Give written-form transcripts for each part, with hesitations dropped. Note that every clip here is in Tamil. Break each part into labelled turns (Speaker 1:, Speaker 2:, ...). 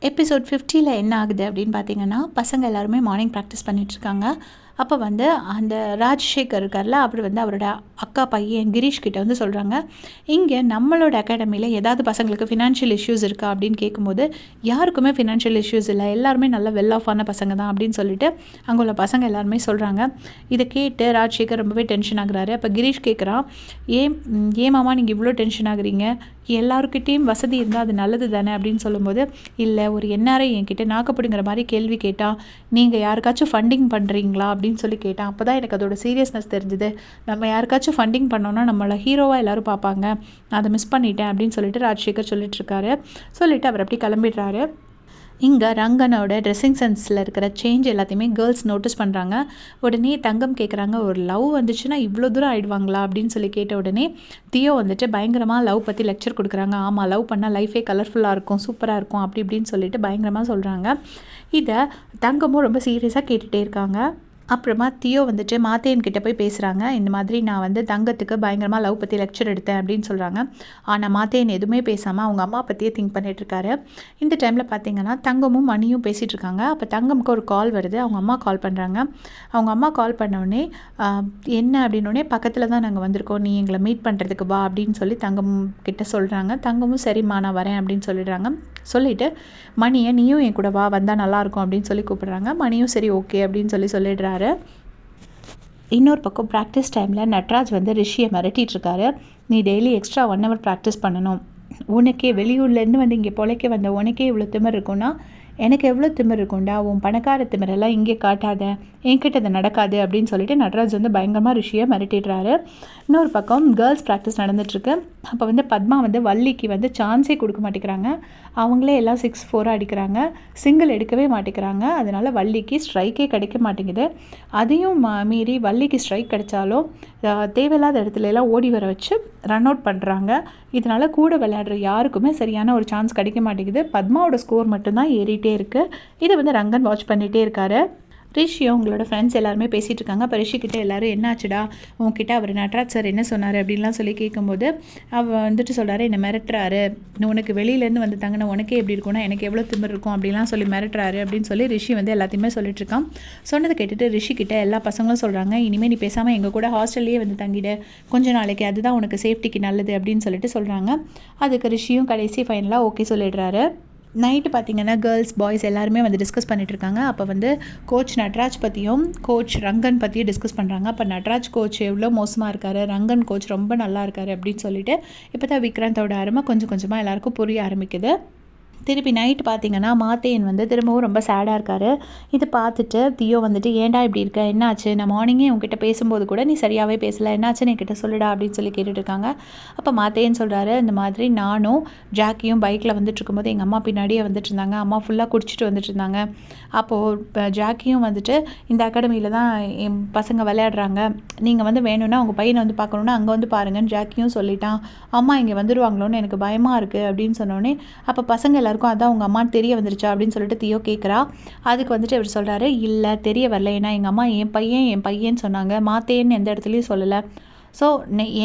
Speaker 1: எபிசோட் 50ல் என்ன ஆகுது அப்படின்னு பார்த்தீங்கன்னா, பசங்க எல்லாருமே மார்னிங் ப்ராக்டிஸ் பண்ணிகிட்ருக்காங்க. அப்போ வந்து அந்த ராஜசேகர் இருக்கார்ல, அவர் வந்து அவரோட அக்கா பையன் கிரீஷ் கிட்ட வந்து சொல்கிறாங்க, இங்கே நம்மளோட அகாடமியில் ஏதாவது பசங்களுக்கு ஃபினான்ஷியல் இஷ்யூஸ் இருக்கா அப்படின்னு கேட்கும்போது, யாருக்குமே ஃபினான்ஷியல் இஷ்யூஸ் இல்லை, எல்லாருமே நல்ல வெல் ஆஃபான பசங்க தான் அப்படின்னு சொல்லிட்டு அங்கே உள்ள பசங்க எல்லாருமே சொல்கிறாங்க. இதை கேட்டு ராஜசேகர் ரொம்பவே டென்ஷன் ஆகுறாரு. அப்போ கிரீஷ் கேட்குறான், ஏன் மாமா நீங்கள் இவ்வளோ டென்ஷன் ஆகுறீங்க, எல்லாருக்கிட்டேயும் வசதி இருந்தால் அது நல்லது தானே அப்படின்னு சொல்லும்போது, இல்லை ஒரு என்ஆர்ஐ என்கிட்ட நாக்கப்படுங்கிற மாதிரி கேள்வி கேட்டால், நீங்கள் யாருக்காச்சும் ஃபண்டிங் பண்ணுறீங்களா அப்படின்னு சொல்லி கேட்டான். அப்போ தான் எனக்கு அதோட சீரியஸ்னஸ் தெரிஞ்சுது. நம்ம யாருக்காச்சும் ஃபண்டிங் பண்ணோன்னா நம்மளை ஹீரோவாக எல்லோரும் பார்ப்பாங்க, நான் அதை மிஸ் பண்ணிட்டேன் அப்படின்னு சொல்லிட்டு ராஜசேகர் சொல்லிட்டுருக்காரு. சொல்லிவிட்டு அவர் அப்படி கிளம்பிடுறாரு. இங்கே ரங்கனோட ட்ரெஸ்ஸிங் சென்ஸில் இருக்கிற சேஞ்ச் எல்லாத்தையுமே கேர்ள்ஸ் நோட்டீஸ் பண்ணுறாங்க. உடனே தங்கம் கேட்குறாங்க, ஒரு லவ் வந்துச்சுன்னா இவ்வளோ தூரம் ஆகிடுவாங்களா அப்படின்னு சொல்லி கேட்ட உடனே தியோ வந்துட்டு பயங்கரமாக லவ் பற்றி லெக்சர் கொடுக்குறாங்க. ஆமாம், லவ் பண்ணால் லைஃபே கலர்ஃபுல்லாக இருக்கும், சூப்பராக இருக்கும் அப்படி இப்படின்னு சொல்லிட்டு பயங்கரமாக சொல்கிறாங்க. இதை தங்கமும் ரொம்ப சீரியஸாக கேட்டுகிட்டே இருக்காங்க. அப்புறமா தியோ வந்துட்டு மாத்தேன் கிட்ட போய் பேசுகிறாங்க. இந்த மாதிரி நான் வந்து தங்கத்துக்கு பயங்கரமாக லவ் பற்றி லெக்சர் எடுத்தேன் அப்படின்னு சொல்கிறாங்க. ஆனால் மாத்தேன் எதுவுமே பேசாமல் அவங்க அம்மா பற்றியே திங்க் பண்ணிகிட்ருக்காரு. இந்த டைமில் பார்த்தீங்கன்னா தங்கமும் மணியும் பேசிகிட்டு இருக்காங்க. அப்போ தங்கமுக்கு ஒரு கால் வருது. அவங்க அம்மா கால் பண்ணுறாங்க. அவங்க அம்மா கால் பண்ணோடனே என்ன அப்படின்னோடனே, பக்கத்தில் தான் நாங்கள் வந்திருக்கோம், நீ எங்களை மீட் பண்ணுறதுக்கு வா அப்படின்னு சொல்லி தங்கம் கிட்ட சொல்கிறாங்க. தங்கமும் சரிம்மா நான் வரேன் அப்படின்னு சொல்லிடுறாங்க. சொல்லிவிட்டு மணியை நீயும் என் கூட வா, வந்தால் நல்லாயிருக்கும் அப்படின்னு சொல்லி கூப்பிடுறாங்க. மணியும் சரி ஓகே அப்படின்னு சொல்லிடுறாரு. இன்னொரு பக்கம் ப்ராக்டிஸ் டைமில் நட்ராஜ் வந்து ரிஷியை மிரட்டிகிட்ருக்காரு. நீ டெய்லி எக்ஸ்ட்ரா 1 hour ப்ராக்டிஸ் பண்ணணும், உனக்கே வெளியூர்லேருந்து வந்து இங்கே பொழைக்க வந்த உனக்கே இவ்வளோ திமிர் இருக்குன்னா எனக்கு எவ்வளோ திமிர் இருக்கும்டா, உன் பணக்கார திமிரெல்லாம் இங்கே காட்டாத, என்கிட்ட அது நடக்காது அப்படின்னு சொல்லிட்டு நட்ராஜ் வந்து பயங்கரமாக ரிஷியை மிரட்டிடுறாரு. இன்னொரு பக்கம் கேர்ள்ஸ் ப்ராக்டிஸ் நடந்துட்டுருக்கு. அப்போ வந்து பத்மா வந்து வள்ளிக்கு வந்து சான்ஸே கொடுக்க மாட்டேங்கிறாங்க. அவங்களே எல்லாம் 6-4 அடிக்கிறாங்க, சிங்கிள் எடுக்கவே மாட்டேங்கிறாங்க. அதனால் வள்ளிக்கு ஸ்ட்ரைக்கே கிடைக்க மாட்டேங்குது. அதையும் மீறி வள்ளிக்கு ஸ்ட்ரைக் கிடைச்சாலும் தேவையில்லாத இடத்துல எல்லாம் ஓடி வர வச்சு ரன் அவுட் பண்ணுறாங்க. இதனால் கூட விளையாடுற யாருக்குமே சரியான ஒரு சான்ஸ் கிடைக்க மாட்டேங்குது. பத்மாவோட ஸ்கோர் மட்டும்தான் ஏறிட்டே இருக்குது. இதை வந்து ரங்கன் வாட்ச் பண்ணிகிட்டே இருக்காரு. ரிஷியும் உங்களோட ஃப்ரெண்ட்ஸ் எல்லாருமே பேசிகிட்டு இருக்காங்க. அப்போ ரிஷிக்கிட்ட எல்லோரும் என்னாச்சுடா உங்ககிட்ட அவர் நட்ராஜ் சார் என்ன சொன்னார் அப்படின்லாம் சொல்லி கேட்கும்போது, அவள் வந்துட்டு சொல்கிறாரு, என்னை மிரட்டுறாரு, உனக்கு வெளியிலேருந்து வந்து தங்கின உனக்கே எப்படி இருக்கும்னா எனக்கு எவ்வளோ திமிர் இருக்கும் அப்படிலாம் சொல்லி மிரட்டுறாரு அப்படின்னு சொல்லி ரிஷி வந்து எல்லாத்தையுமே சொல்லிட்டு இருக்கான். சொன்னதை கேட்டுட்டு ரிஷிக்கிட்ட எல்லா பசங்களும் சொல்கிறாங்க, இனிமேல் நீ பேசாமல் எங்கள் கூட ஹாஸ்டல்லையே வந்து தங்கிடு, கொஞ்ச நாளைக்கு அதுதான் உனக்கு சேஃப்டிக்கு நல்லது அப்படின்னு சொல்லிட்டு சொல்கிறாங்க. அதுக்கு ரிஷியும் கடைசி ஃபைனலாக ஓகே சொல்லிடுறாரு. நைட்டு பார்த்திங்கன்னா கேர்ள்ஸ் பாய்ஸ் எல்லாருமே வந்து டிஸ்கஸ் பண்ணிகிட்டு இருக்காங்க. அப்போ வந்து கோச் நட்ராஜ் பற்றியும் கோச் ரங்கன் பற்றியும் டிஸ்கஸ் பண்ணுறாங்க. அப்போ நட்ராஜ் கோச் எவ்வளோ மோசமாக இருக்கார், ரங்கன் கோச் ரொம்ப நல்லா இருக்கார் அப்படின்னு சொல்லிட்டு இப்போ தான் விக்ராந்தோட அருமை கொஞ்சம் கொஞ்சமாக எல்லாருக்கும் புரிய ஆரம்பிக்குது. திருப்பி நைட்டு பார்த்தீங்கன்னா மாத்தேன் வந்து திரும்பவும் ரொம்ப சேடாக இருக்கார். இதை பார்த்துட்டு தியோ வந்துட்டு, ஏன்டா இப்படி இருக்க, என்னாச்சு, நான் மார்னிங்கே உங்ககிட்ட பேசும்போது கூட நீ சரியாகவே பேசலை, என்னாச்சுன்னு என்கிட்ட சொல்லுடா அப்படின்னு சொல்லி கேட்டுட்ருக்காங்க. அப்போ மாத்தேன் சொல்கிறாரு, இந்த மாதிரி நானும் ஜாக்கியும் பைக்கில் வந்துட்டு இருக்கும்போது எங்கள் அம்மா பின்னாடியே வந்துட்டு இருந்தாங்க. அம்மா ஃபுல்லாக குடிச்சிட்டு வந்துட்டு இருந்தாங்க. அப்போது இப்போ ஜாக்கியும் வந்துட்டு இந்த அகாடமியில் தான் என் பசங்க விளையாடுறாங்க, நீங்கள் வந்து வேணும்னா உங்கள் பையனை வந்து பார்க்கணுன்னா அங்கே வந்து பாருங்கன்னு ஜாக்கியும் சொல்லிட்டான். அம்மா இங்கே வந்துடுவாங்களோன்னு எனக்கு பயமாக இருக்குது அப்படின்னு சொன்னோடனே, அப்போ பசங்க எல்லாருக்கும் அதான் உங்கள் அம்மான்னு தெரிய வந்துருச்சா அப்படின்னு சொல்லிட்டு தியோ கேட்குறா. அதுக்கு வந்துட்டு இவர் சொல்கிறாரு, இல்லை தெரிய வரல, ஏன்னா எங்கள் அம்மா என் பையன்னு சொன்னாங்க, மாத்தேன்னு எந்த இடத்துலையும் சொல்லலை. ஸோ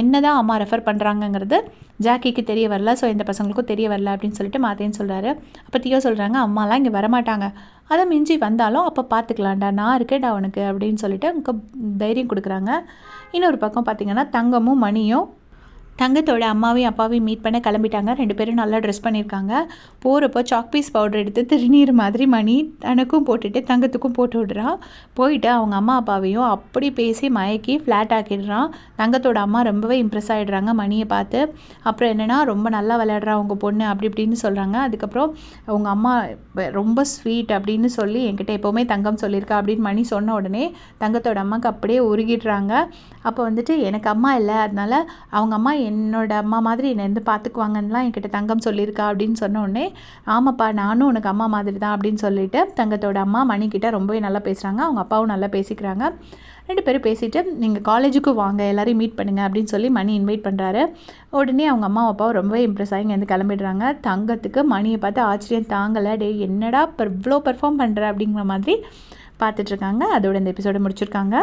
Speaker 1: என்ன தான் அம்மா ரெஃபர் பண்ணுறாங்கங்கிறது ஜாக்கிக்கு தெரிய வரல, ஸோ இந்த பசங்களுக்கும் தெரிய வரல அப்படின்னு சொல்லிட்டு மாத்தேன்னு சொல்கிறாரு. அப்போ தியோ சொல்கிறாங்க, அம்மாலாம் இங்கே வரமாட்டாங்க, அதை மிஞ்சி வந்தாலும் அப்போ பார்த்துக்கலாம்டா, நான் இருக்கேன்டா அவனுக்கு அப்படின்னு சொல்லிட்டு அவங்க தைரியம் கொடுக்குறாங்க. இன்னொரு பக்கம் பார்த்திங்கன்னா தங்கமும் மணியும் தங்கத்தோட அம்மாவையும் அப்பாவையும் மீட் பண்ண கிளம்பிட்டாங்க. 2 பேரும் நல்லா ட்ரெஸ் பண்ணியிருக்காங்க. போகிறப்போ சாக் பீஸ் பவுடர் எடுத்து திருநீர் மாதிரி மணி தனக்கும் போட்டுட்டு தங்கத்துக்கும் போட்டு விடுறான். போயிட்டு அவங்க அம்மா அப்பாவையும் அப்படி பேசி மயக்கி ஃப்ளாட் ஆக்கிடுறான். தங்கத்தோட அம்மா ரொம்பவே இம்ப்ரெஸ் ஆகிடுறாங்க மணியை பார்த்து. அப்புறம் என்னென்னா, ரொம்ப நல்லா விளையாடுறா அவங்க பொண்ணு அப்படி இப்படின்னு சொல்கிறாங்க. அதுக்கப்புறம் அவங்க அம்மா ரொம்ப ஸ்வீட் அப்படின்னு சொல்லி என்கிட்ட எப்போவுமே தங்கம் சொல்லியிருக்கா அப்படின்னு மணி சொன்ன உடனே தங்கத்தோட அம்மாவுக்கு அப்படியே உருகிடுறாங்க. அப்போ வந்துட்டு எனக்கு அம்மா இல்லை, அதனால அவங்க அம்மா என்னோட அம்மா மாதிரி என்னை வந்து பார்த்துக்குவாங்கன்னுலாம் என்கிட்ட தங்கம் சொல்லியிருக்கா அப்படின்னு சொன்ன உடனே, ஆமாப்பா நானும் உனக்கு அம்மா மாதிரி தான் அப்படின்னு சொல்லிட்டு தங்கத்தோட அம்மா மணிக்கிட்ட ரொம்பவே நல்லா பேசுகிறாங்க. அவங்க அப்பாவும் நல்லா பேசிக்கிறாங்க. 2 பேரும் பேசிவிட்டு நீங்கள் காலேஜுக்கும் வாங்க, எல்லோரையும் மீட் பண்ணுங்கள் அப்படின்னு சொல்லி மணி இன்வைட் பண்ணுறாரு. உடனே அவங்க அம்மா அப்பாவும் ரொம்பவே இம்ப்ரெஸ் ஆகி இங்கேருந்து கிளம்பிடுறாங்க. தங்கத்துக்கு மணியை பார்த்து ஆச்சரியம் தாங்கலை. டே என்னடா இவ்வளோ பெர்ஃபார்ம் பண்ணுற அப்படிங்கிற மாதிரி பார்த்துட்ருக்காங்க. அதோட இந்த எபிசோடை முடிச்சிருக்காங்க.